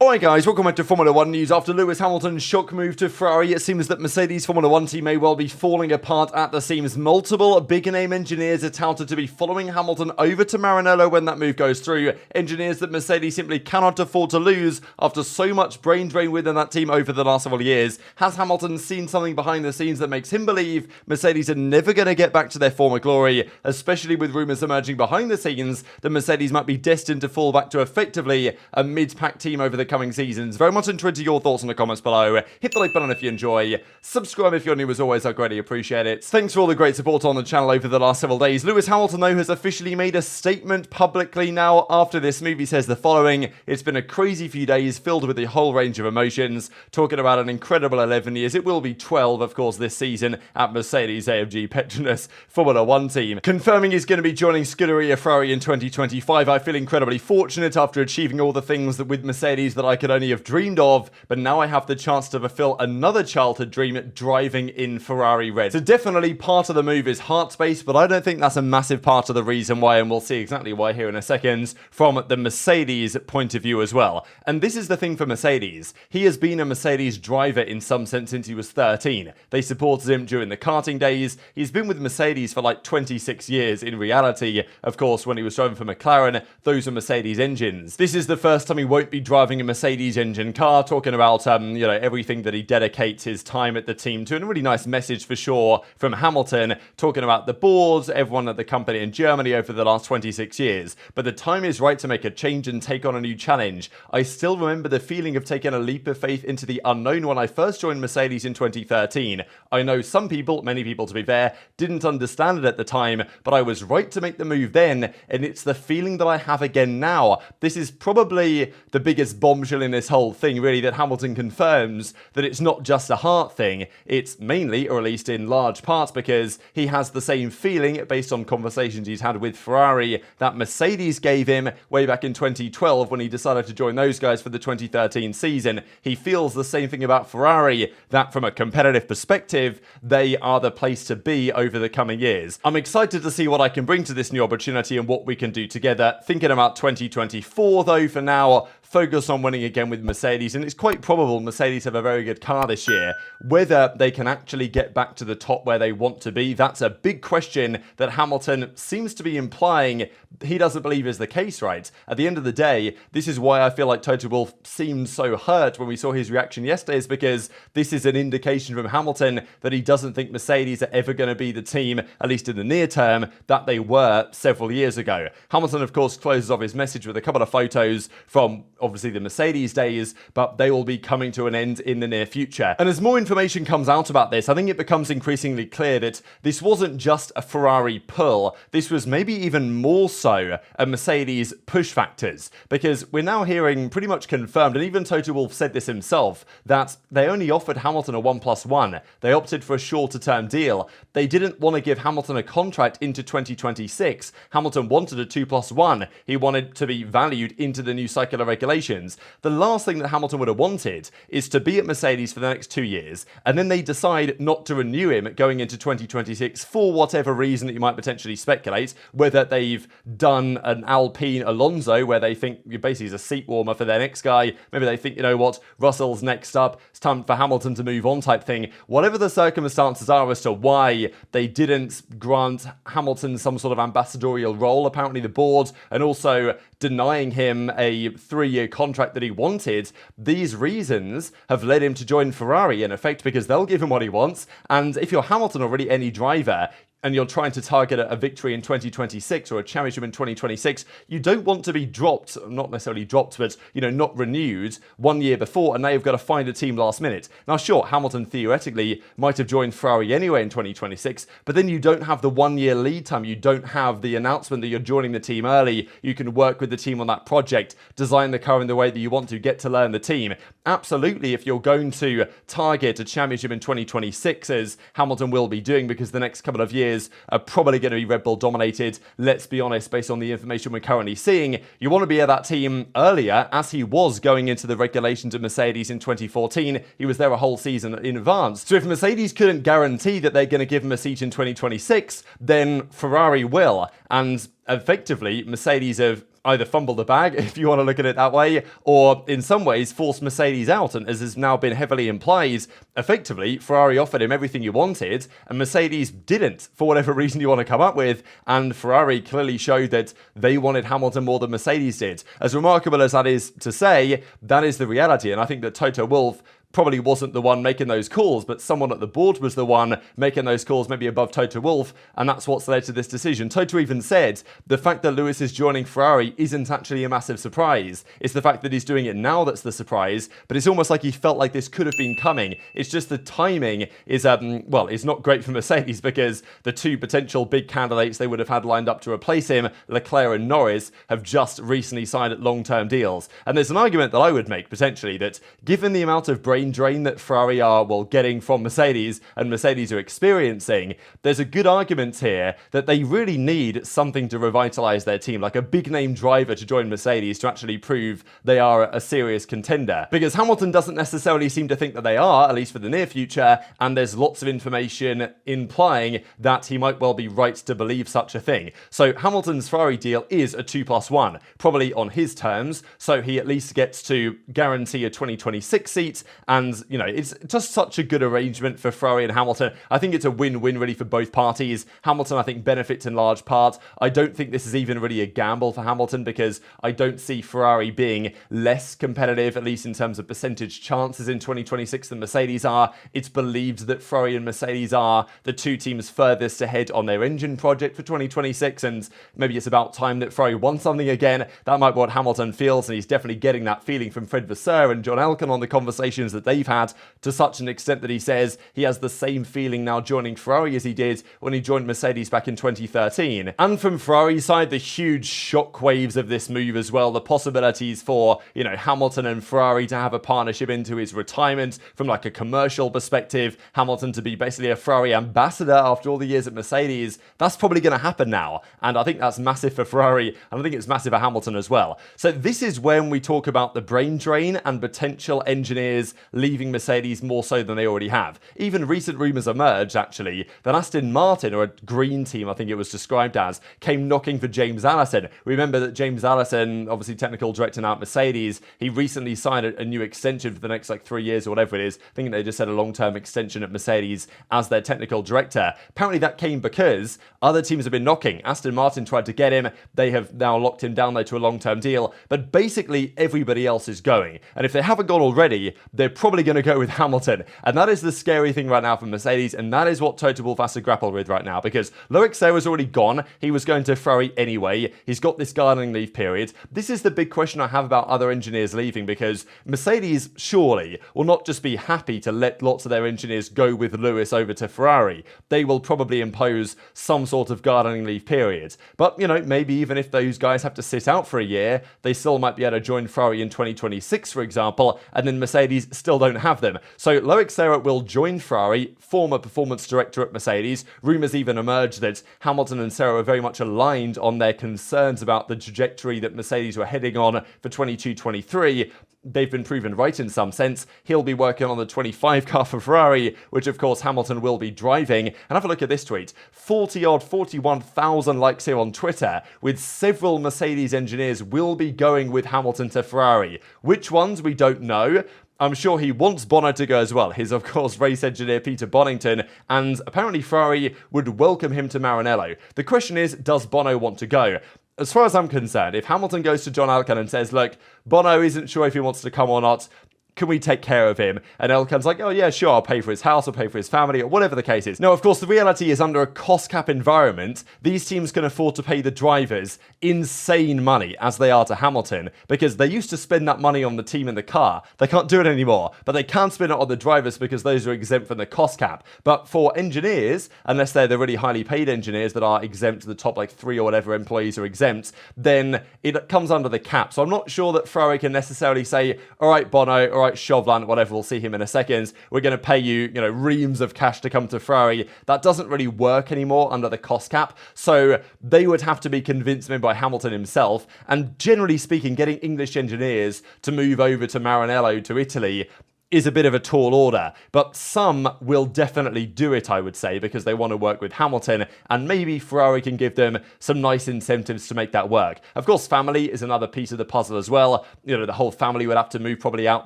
Alright guys, welcome back to Formula 1 news. After Lewis Hamilton's shock move to Ferrari, it seems that Mercedes Formula 1 team may well be falling apart at the seams. Multiple big-name engineers are touted to be following Hamilton over to Maranello when that move goes through. Engineers that Mercedes simply cannot afford to lose after so much brain drain within that team over the last several years. Has Hamilton seen something behind the scenes that makes him believe Mercedes are never going to get back to their former glory, especially with rumours emerging behind the scenes that Mercedes might be destined to fall back to effectively a mid-pack team over the coming seasons? Very much interested in your thoughts in the comments below. Hit the like button if you enjoy. Subscribe if you're new as always, I greatly appreciate it. Thanks for all the great support on the channel over the last several days. Lewis Hamilton though has officially made a statement publicly now after this move. He says the following: "It's been a crazy few days filled with a whole range of emotions. Talking about an incredible 11 years. It will be 12 of course this season at Mercedes-AMG Petronas Formula 1 team. Confirming he's going to be joining Scuderia Ferrari in 2025. I feel incredibly fortunate after achieving all the things that with Mercedes that I could only have dreamed of, but now I have the chance to fulfill another childhood dream, driving in Ferrari red." So definitely part of the move is heart space, but I don't think that's a massive part of the reason why, and we'll see exactly why here in a second from the Mercedes point of view as well. And this is the thing for Mercedes. He has been a Mercedes driver in some sense since he was 13. They supported him during the karting days. He's been with Mercedes for like 26 years in reality. Of course, when he was driving for McLaren, those are Mercedes engines. This is the first time he won't be driving a Mercedes engine car, talking about everything that he dedicates his time at the team to, and a really nice message for sure from Hamilton, talking about the boards, everyone at the company in Germany over the last 26 years. But the time is right to make a change and take on a new challenge. I still remember the feeling of taking a leap of faith into the unknown when I first joined Mercedes in 2013. I know some people, many people to be fair, didn't understand it at the time, but I was right to make the move then, and it's the feeling that I have again now. This is probably the biggest bombshell in this whole thing, really, that Hamilton confirms that it's not just a heart thing. It's mainly, or at least in large parts, because he has the same feeling based on conversations he's had with Ferrari that Mercedes gave him way back in 2012 when he decided to join those guys for the 2013 season. He feels the same thing about Ferrari, that from a competitive perspective, they are the place to be over the coming years. I'm excited to see what I can bring to this new opportunity and what we can do together. Thinking about 2024 though, for now, focus on winning again with Mercedes, and it's quite probable Mercedes have a very good car this year. Whether they can actually get back to the top where they want to be, that's a big question that Hamilton seems to be implying he doesn't believe is the case, right? At the end of the day, this is why I feel like Toto Wolff seemed so hurt when we saw his reaction yesterday, is because this is an indication from Hamilton that he doesn't think Mercedes are ever going to be the team, at least in the near term, that they were several years ago. Hamilton, of course, closes off his message with a couple of photos from obviously the Mercedes days, but they will be coming to an end in the near future. And as more information comes out about this, I think it becomes increasingly clear that this wasn't just a Ferrari pull, this was maybe even more so a Mercedes push factors, because we're now hearing pretty much confirmed, and even Toto Wolff said this himself, that they only offered Hamilton a 1+1. They opted for a shorter term deal. They didn't want to give Hamilton a contract into 2026. Hamilton wanted a 2+1. He wanted to be valued into the new cycle of regulations. The last thing that Hamilton would have wanted is to be at Mercedes for the next 2 years, and then they decide not to renew him going into 2026 for whatever reason that you might potentially speculate, whether they've done an Alpine Alonso where they think you're basically a seat warmer for their next guy, maybe they think, you know what, Russell's next up, it's time for Hamilton to move on type thing. Whatever the circumstances are as to why they didn't grant Hamilton some sort of ambassadorial role, apparently the board, and also denying him a 3-year contract that he wanted, these reasons have led him to join Ferrari in effect, because they'll give him what he wants. And if you're Hamilton or really any driver, and you're trying to target a victory in 2026 or a championship in 2026, you don't want to be dropped, not necessarily dropped, but, not renewed 1 year before, and now you've got to find a team last minute. Now, sure, Hamilton theoretically might have joined Ferrari anyway in 2026, but then you don't have the 1 year lead time. You don't have the announcement that you're joining the team early. You can work with the team on that project, design the car in the way that you want to, get to learn the team. Absolutely, if you're going to target a championship in 2026, as Hamilton will be doing, because the next couple of years are probably going to be Red Bull dominated, let's be honest, based on the information we're currently seeing, you want to be at that team earlier, as he was going into the regulations of Mercedes in 2014. He was there a whole season in advance. So if Mercedes couldn't guarantee that they're going to give him a seat in 2026, then Ferrari will. And effectively, Mercedes have either fumble the bag, if you want to look at it that way, or in some ways force Mercedes out. And as has now been heavily implied, effectively, Ferrari offered him everything he wanted, and Mercedes didn't, for whatever reason you want to come up with, and Ferrari clearly showed that they wanted Hamilton more than Mercedes did. As remarkable as that is to say, that is the reality, and I think that Toto Wolff probably wasn't the one making those calls, but someone at the board was the one making those calls, maybe above Toto Wolff, and that's what's led to this decision. Toto even said the fact that Lewis is joining Ferrari isn't actually a massive surprise. It's the fact that he's doing it now that's the surprise, but it's almost like he felt like this could have been coming. It's just the timing is, it's not great for Mercedes, because the two potential big candidates they would have had lined up to replace him, Leclerc and Norris, have just recently signed long-term deals. And there's an argument that I would make, potentially, that given the amount of brain drain that Ferrari are, getting from Mercedes and Mercedes are experiencing, there's a good argument here that they really need something to revitalise their team, like a big-name driver to join Mercedes to actually prove they are a serious contender. Because Hamilton doesn't necessarily seem to think that they are, at least for the near future, and there's lots of information implying that he might well be right to believe such a thing. So Hamilton's Ferrari deal is a 2+1, probably on his terms, so he at least gets to guarantee a 2026 seat. And, it's just such a good arrangement for Ferrari and Hamilton. I think it's a win-win really for both parties. Hamilton, I think, benefits in large part. I don't think this is even really a gamble for Hamilton, because I don't see Ferrari being less competitive, at least in terms of percentage chances in 2026 than Mercedes are. It's believed that Ferrari and Mercedes are the two teams furthest ahead on their engine project for 2026, and maybe it's about time that Ferrari won something again. That might be what Hamilton feels, and he's definitely getting that feeling from Fred Vasseur and John Elkann on the conversations that they've had, to such an extent that he says he has the same feeling now joining Ferrari as he did when he joined Mercedes back in 2013. And from Ferrari's side, the huge shockwaves of this move as well, the possibilities for, Hamilton and Ferrari to have a partnership into his retirement from like a commercial perspective, Hamilton to be basically a Ferrari ambassador after all the years at Mercedes, that's probably going to happen now. And I think that's massive for Ferrari, and I think it's massive for Hamilton as well. So this is when we talk about the brain drain and potential engineers leaving Mercedes more so than they already have. Even recent rumours emerged, actually, that Aston Martin, or a green team I think it was described as, came knocking for James Allison. Remember that James Allison, obviously technical director now at Mercedes, he recently signed a new extension for the next 3 years or whatever it is. I think they just said a long-term extension at Mercedes as their technical director. Apparently that came because other teams have been knocking. Aston Martin tried to get him. They have now locked him down though to a long-term deal. But basically everybody else is going. And if they haven't gone already, they're probably going to go with Hamilton. And that is the scary thing right now for Mercedes, and that is what Toto Wolff has to grapple with right now, because Leclerc was already gone. He was going to Ferrari anyway. He's got this gardening leave period. This is the big question I have about other engineers leaving, because Mercedes surely will not just be happy to let lots of their engineers go with Lewis over to Ferrari. They will probably impose some sort of gardening leave period. But, maybe even if those guys have to sit out for a year, they still might be able to join Ferrari in 2026, for example, and then Mercedes still don't have them. So Leclerc will join Ferrari, former performance director at Mercedes. Rumours even emerged that Hamilton and Serra were very much aligned on their concerns about the trajectory that Mercedes were heading on for 22-23. They've been proven right in some sense. He'll be working on the 25 car for Ferrari, which of course Hamilton will be driving. And have a look at this tweet. 41,000 likes here on Twitter, with several Mercedes engineers will be going with Hamilton to Ferrari. Which ones, we don't know. I'm sure he wants Bono to go as well. He's, of course, race engineer Peter Bonnington, and apparently Ferrari would welcome him to Maranello. The question is, does Bono want to go? As far as I'm concerned, if Hamilton goes to John Elkann and says, look, Bono isn't sure if he wants to come or not, can we take care of him? And Elkann's like, oh yeah, sure, I'll pay for his house, I'll pay for his family, or whatever the case is. Now, of course, the reality is under a cost cap environment, these teams can afford to pay the drivers insane money, as they are to Hamilton, because they used to spend that money on the team in the car. They can't do it anymore, but they can spend it on the drivers because those are exempt from the cost cap. But for engineers, unless they're the really highly paid engineers that are exempt, the top 3 or whatever employees are exempt, then it comes under the cap. So I'm not sure that Ferrari can necessarily say, all right, Bono, all right, Shovlin, whatever, we'll see him in a second, we're going to pay you, reams of cash to come to Ferrari. That doesn't really work anymore under the cost cap. So they would have to be convinced maybe by Hamilton himself. And generally speaking, getting English engineers to move over to Maranello, to Italy, is a bit of a tall order, but some will definitely do it, I would say, because they want to work with Hamilton, and maybe Ferrari can give them some nice incentives to make that work. Of course, family is another piece of the puzzle as well. You know, the whole family would have to move probably out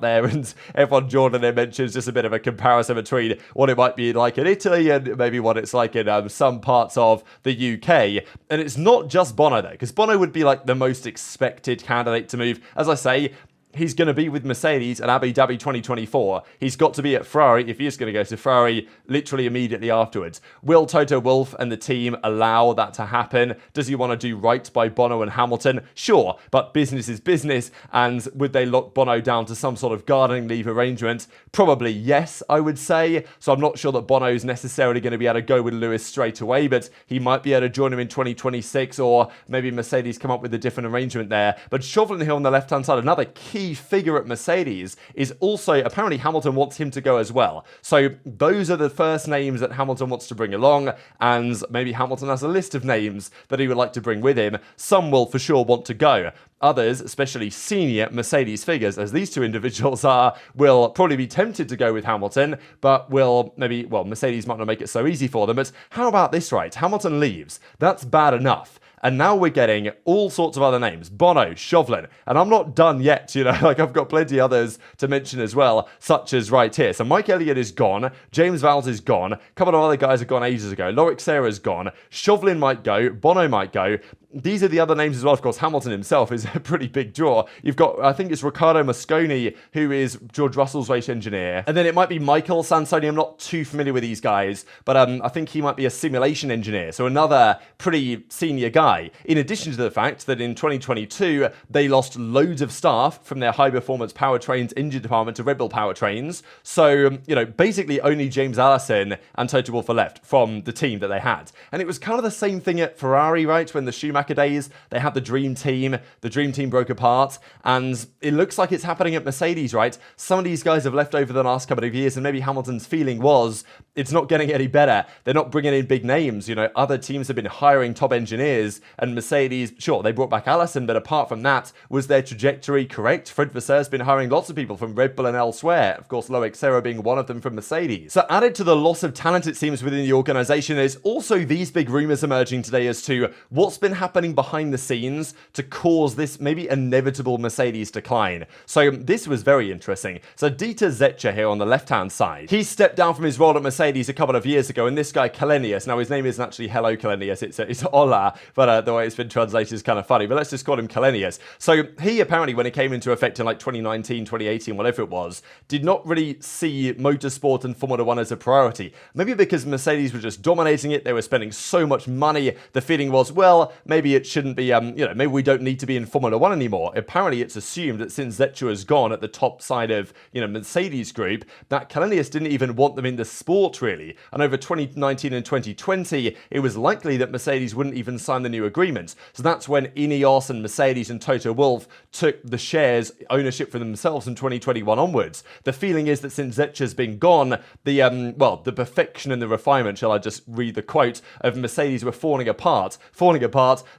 there, and everyone Jordan there mentions just a bit of a comparison between what it might be like in Italy and maybe what it's like in some parts of the UK. And it's not just Bono though, because Bono would be like the most expected candidate to move. As I say, he's going to be with Mercedes at Abu Dhabi 2024. He's got to be at Ferrari, if he is going to go to Ferrari, literally immediately afterwards. Will Toto Wolff and the team allow that to happen? Does he want to do right by Bono and Hamilton? Sure, but business is business, and would they lock Bono down to some sort of gardening leave arrangement? Probably yes, I would say. So I'm not sure that Bono's necessarily going to be able to go with Lewis straight away, but he might be able to join him in 2026, or maybe Mercedes come up with a different arrangement there. But Shovlin here on the left-hand side, another key figure at Mercedes, is also apparently Hamilton wants him to go as well. So those are the first names that Hamilton wants to bring along, and maybe Hamilton has a list of names that he would like to bring with him. Some will for sure want to go. Others, especially senior Mercedes figures, as these two individuals are, will probably be tempted to go with Hamilton, but Mercedes might not make it so easy for them. But how about this, right? Hamilton leaves. That's bad enough. And now we're getting all sorts of other names. Bono, Shovlin. And I'm not done yet, you know, like I've got plenty others to mention as well, such as right here. So Mike Elliott is gone. James Vowles is gone. A couple of other guys have gone ages ago. Loic Serra's gone. Shovlin might go. Bono might go. These are the other names as well. Of course, Hamilton himself is a pretty big draw. You've got, I think it's Riccardo Mosconi, who is George Russell's race engineer. And then it might be Michael Sansoni. I'm not too familiar with these guys, but I think he might be a simulation engineer. So another pretty senior guy. In addition to the fact that in 2022, they lost loads of staff from their high-performance powertrains engine department to Red Bull powertrains. So, you know, basically only James Allison and Toto Wolff are left from the team that they had. And it was kind of the same thing at Ferrari, right? When the Schumacher days, they had the dream team broke apart, and it looks like it's happening at Mercedes, right? Some of these guys have left over the last couple of years, and maybe Hamilton's feeling was it's not getting any better. They're not bringing in big names, you know. Other teams have been hiring top engineers, and Mercedes, sure, they brought back Allison, but apart from that, was their trajectory correct? Fred Vasseur's been hiring lots of people from Red Bull and elsewhere, of course Loic Serra being one of them from Mercedes. So added to the loss of talent, it seems, within the organisation, there's also these big rumours emerging today as to what's been happening behind the scenes to cause this maybe inevitable Mercedes decline. So this was very interesting. So Dieter Zetsche here on the left-hand side, he stepped down from his role at Mercedes a couple of years ago, and this guy Kalenius, now his name isn't actually Hello Kalenius, it's Hola, but the way it's been translated is kind of funny, but let's just call him Kalenius. So he apparently, when it came into effect in like 2019, 2018, whatever it was, did not really see motorsport and Formula 1 as a priority. Maybe because Mercedes were just dominating it, they were spending so much money, the feeling was, well, maybe it shouldn't be, maybe we don't need to be in Formula 1 anymore. Apparently it's assumed that since Zetsche has gone at the top side of, Mercedes group, that Kalenius didn't even want them in the sport, really. And over 2019 and 2020, it was likely that Mercedes wouldn't even sign the new agreement. So that's when Ineos and Mercedes and Toto Wolff took the shares ownership for themselves in 2021 onwards. The feeling is that since Zetsche's been gone, the perfection and the refinement, shall I just read the quote, of Mercedes were falling apart.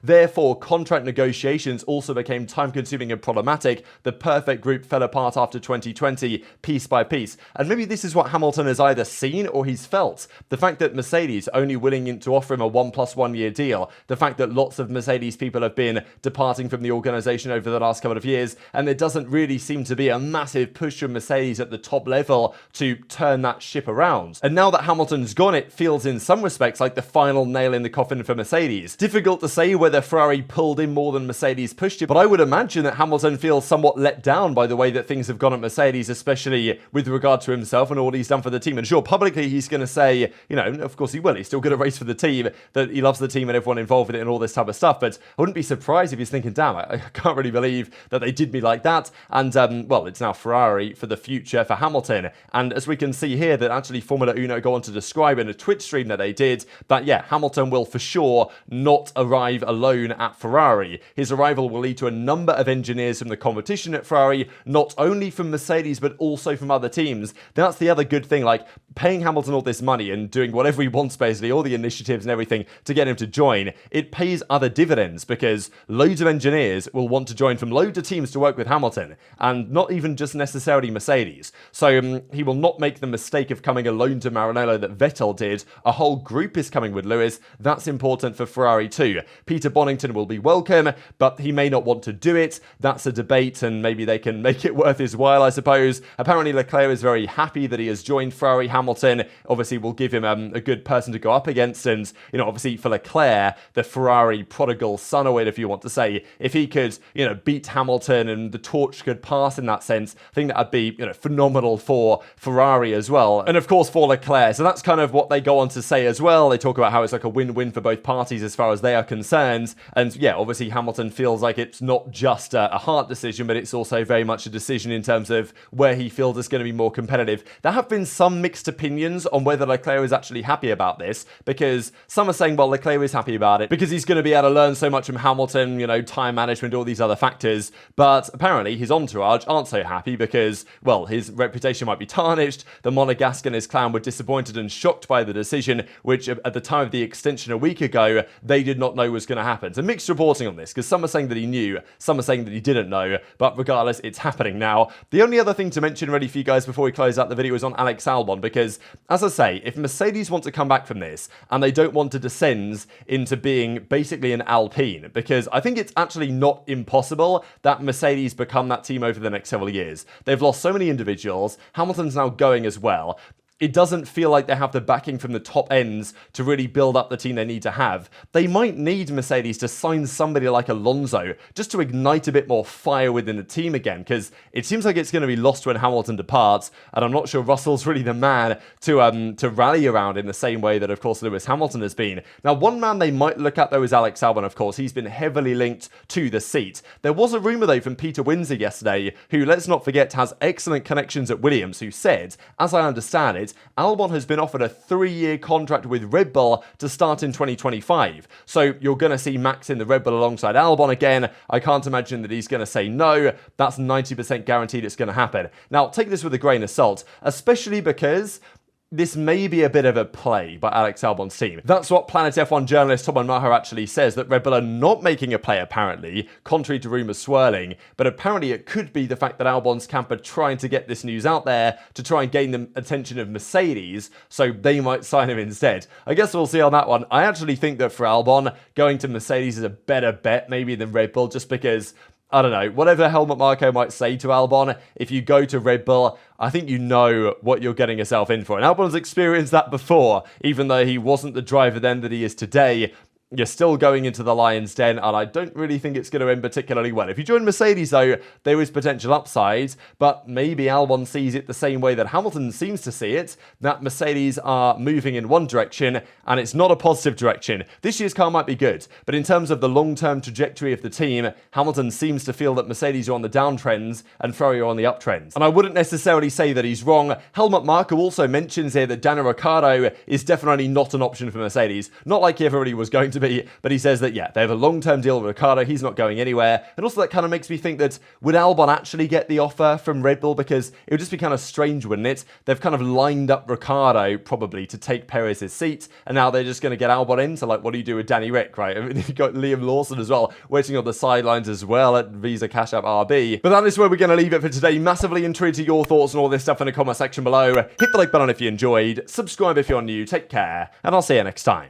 Therefore, contract negotiations also became time-consuming and problematic. The perfect group fell apart after 2020, piece by piece. And maybe this is what Hamilton has either seen or he's felt. The fact that Mercedes only willing to offer him a 1+1 year deal. The fact that lots of Mercedes people have been departing from the organisation over the last couple of years, and there doesn't really seem to be a massive push from Mercedes at the top level to turn that ship around. And now that Hamilton's gone, it feels in some respects like the final nail in the coffin for Mercedes. Difficult to say whether Ferrari pulled in more than Mercedes pushed it, but I would imagine that Hamilton feels somewhat let down by the way that things have gone at Mercedes, especially with regard to himself and all he's done for the team. And sure, publicly he's going to say, of course he will, he's still going to race for the team, that he loves the team and everyone involved in it and all this type of stuff, but I wouldn't be surprised if he's thinking, damn, I can't really believe that they did me like that. And, it's now Ferrari for the future for Hamilton. And as we can see here, that actually Formula Uno go on to describe in a Twitch stream that they did, that, Hamilton will for sure not arrive alone at Ferrari. His arrival will lead to a number of engineers from the competition at Ferrari, not only from Mercedes, but also from other teams. That's the other good thing, like paying Hamilton all this money and doing whatever he wants, basically, all the initiatives and everything to get him to join. It pays other dividends because loads of engineers will want to join from loads of teams to work with Hamilton, and not even just necessarily Mercedes. So he will not make the mistake of coming alone to Maranello that Vettel did. A whole group is coming with Lewis. That's important for Ferrari too. Peter Bonnington will be welcome, but he may not want to do it. That's a debate, and maybe they can make it worth his while, I suppose. Apparently Leclerc is very happy that he has joined Ferrari. Hamilton obviously will give him a good person to go up against, and obviously for Leclerc, the Ferrari prodigal son, or whatever you want to say, if he could beat Hamilton and the torch could pass in that sense, I think that would be phenomenal for Ferrari as well, and of course for Leclerc. So that's kind of what they go on to say as well. They talk about how it's like a win-win for both parties as far as they are concerned, and yeah, obviously Hamilton feels like it's not just a hard decision, but it's also very much a decision in terms of where he feels it's going to be more competitive. There have been some mixed opinions on whether Leclerc is actually happy about this, because some are saying, well, Leclerc is happy about it because he's going to be able to learn so much from Hamilton, time management, all these other factors, but apparently his entourage aren't so happy because, well, his reputation might be tarnished. The Monegasque and his clan were disappointed and shocked by the decision, which at the time of the extension a week ago, they did not know was going to happen. So mixed reporting on this, because some are saying that he knew, some are saying that he didn't know, but regardless, it's happening now. The only other thing to mention ready for you guys before we close out the video is on Alex Albon, because as I say, if Mercedes want to come back from this and they don't want to descend into being basically an Alpine, because I think it's actually not impossible that Mercedes become that team over the next several years. They've lost so many individuals. Hamilton's now going as well. It doesn't feel like they have the backing from the top ends to really build up the team they need to have. They might need Mercedes to sign somebody like Alonso just to ignite a bit more fire within the team again, because it seems like it's going to be lost when Hamilton departs, and I'm not sure Russell's really the man to rally around in the same way that, of course, Lewis Hamilton has been. Now, one man they might look at, though, is Alex Albon, of course. He's been heavily linked to the seat. There was a rumour, though, from Peter Windsor yesterday, who, let's not forget, has excellent connections at Williams, who said, as I understand it, Albon has been offered a 3-year contract with Red Bull to start in 2025. So you're going to see Max in the Red Bull alongside Albon again. I can't imagine that he's going to say no. That's 90% guaranteed it's going to happen. Now, take this with a grain of salt, especially because this may be a bit of a play by Alex Albon's team. That's what Planet F1 journalist Tom Maher actually says, that Red Bull are not making a play apparently, contrary to rumours swirling, but apparently it could be the fact that Albon's camp are trying to get this news out there to try and gain the attention of Mercedes, so they might sign him instead. I guess we'll see on that one. I actually think that for Albon, going to Mercedes is a better bet maybe than Red Bull, just because, I don't know, whatever Helmut Marko might say to Albon, if you go to Red Bull, I think you know what you're getting yourself in for. And Albon's experienced that before, even though he wasn't the driver then that he is today. You're still going into the lion's den, and I don't really think it's going to end particularly well. If you join Mercedes, though, there is potential upside, but maybe Albon sees it the same way that Hamilton seems to see it, that Mercedes are moving in one direction, and it's not a positive direction. This year's car might be good, but in terms of the long-term trajectory of the team, Hamilton seems to feel that Mercedes are on the downtrends and Ferrari are on the uptrends. And I wouldn't necessarily say that he's wrong. Helmut Marko also mentions here that Daniel Ricciardo is definitely not an option for Mercedes. Not like everybody was going to be, but he says that, yeah, they have a long-term deal with Ricciardo. He's not going anywhere. And also that kind of makes me think that would Albon actually get the offer from Red Bull? Because it would just be kind of strange, wouldn't it? They've kind of lined up Ricciardo probably to take Perez's seat, and now they're just going to get Albon in. So, like, what do you do with Danny Rick, right? I mean, you've got Liam Lawson as well, waiting on the sidelines as well at Visa Cash App RB. But that is where we're going to leave it for today. Massively intrigued to your thoughts on all this stuff in the comment section below. Hit the like button if you enjoyed. Subscribe if you're new. Take care, and I'll see you next time.